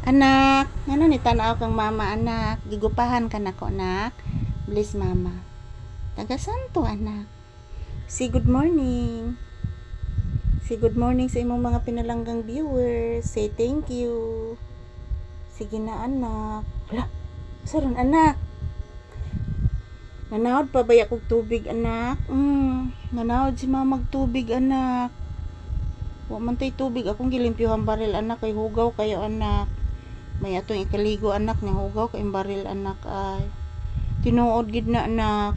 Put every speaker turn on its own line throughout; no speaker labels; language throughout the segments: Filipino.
Anak, ano ni tanaw kang mama anak? Gigupahan ka nako anak. Bless mama. Taga santo anak. Say good morning. Say good morning sa imong mga pinalanggang viewers. Say thank you. Sige na anak. Hala, saron anak. Nanawad pa ba yakog tubig anak? Nanawad si mama tubig anak. Wa man tay tubig akong gilimpyuhan baril anak kay hugaw kayo anak. May atong ikaligo anak nga hugaw kay baril anak ay. Tinuod gid na anak.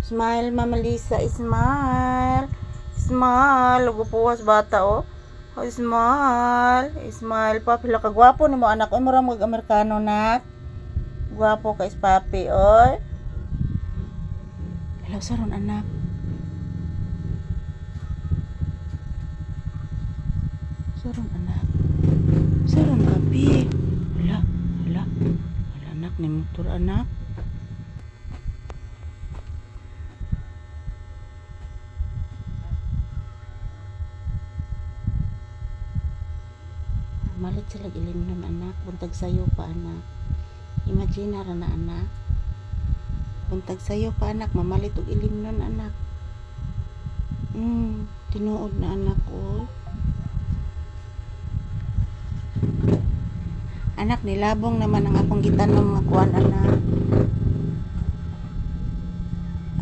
Smile Mama Lisa, smile. Smile, gupuwas bata oh. Oh, smile. Smile pa pila ka gwapo nimo anak. Oy mura mag Amerikano nak. Gwapo kay papi oy. Hello saron anak. Saron anak. Saron kapi. Hala anak ni motor anak. Malit sila ilim nun anak. Buntag sayo pa anak. Imagine ra na anak. Buntag sayo pa anak. Mamalit og ilim nun anak. Tinuod na anak oh. Anak, nilabong naman ang akong gitanong nga kuan anak.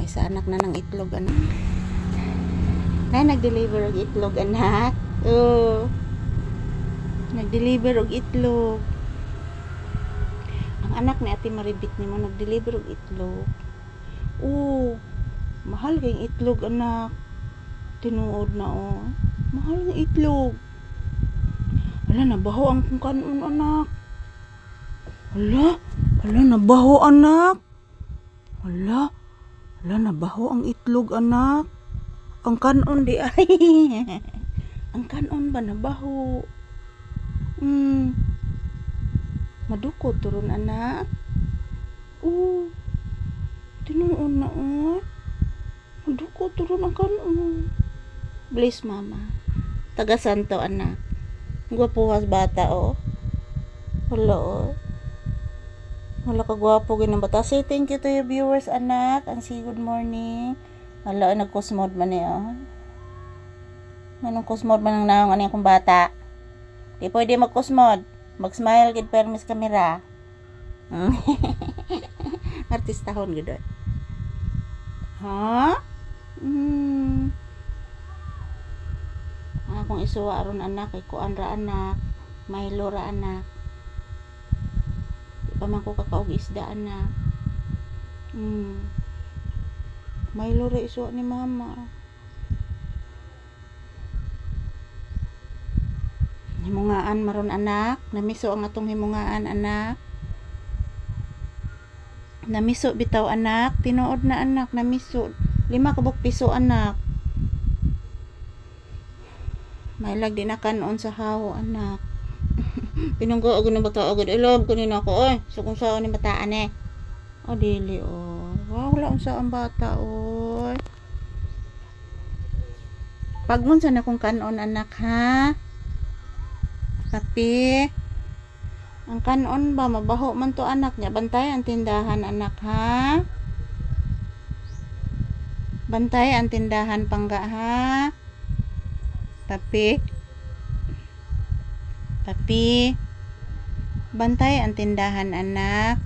Ay sa anak na ng itlog anak. Nay nag-deliver og itlog anak. Oh. Nag-deliver og itlog. Ang anak ni Ate Maribit nimo nag-deliver og itlog. Oh. Mahal kay itlog anak. Tinuod na oh. Mahal nga itlog. Hala, nabaho ang kung kanon anak. Hala, nabaho anak. Hala, nabaho ang itlog anak. Ang kanon di ay. Ang kanon ba nabaho? Madukot turon anak. Oh, tinuon na oh. Madukot turon ang kanon. Bless mama. Taga santo anak. Gwapuhas bata oh. Hala oh. Wala ka gwapo ginang bata. Say thank you to your viewers anak. And say good morning. Hala nagkusmod man niya. Anong kusmod man ang naong ani akong bata? Di pwede magkusmod. Mag-smile gid permis kamera. Artistahon gid. Ha? Akong isuwa aron anak kay kuan ra anak. Mahilo ra anak. Di pa man ko kakaog isda anak. Mahilo ra isuwa ni mama. Himungaan maron anak. Namiso ang atong himungaan anak. Namiso bitaw anak. Tinuod na anak. Namiso. 5 kabuk piso anak. Mailag din na kanon sa hawo anak. Pinunggo agad ng bata agad. I love ko nina ako. Oy, so kung saan ni bataan eh. O dili oh. Wow, wala unsa ang bata oy. Pagmun sa na kung kanon anak ha. Tapi ang kanon ba mabaho man to anak niya. Bantay ang tindahan anak ha. Bantay ang tindahan pangga ha. Tapi bantay ang tindahan anak.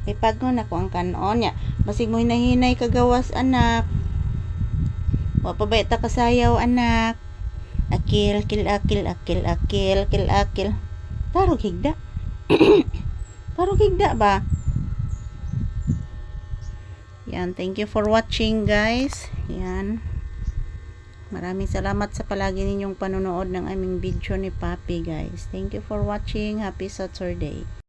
Ipagnon ako ang kanon niya. Basig mo hinahinay kagawas anak. Wa pa ba ta kasayaw anak. Akil. Tarog higda. Tarog higda ba? Yan, thank you for watching guys. Yan. Maraming salamat sa palagi ninyong panonood ng aming video ni Papi guys. Thank you for watching. Happy Saturday.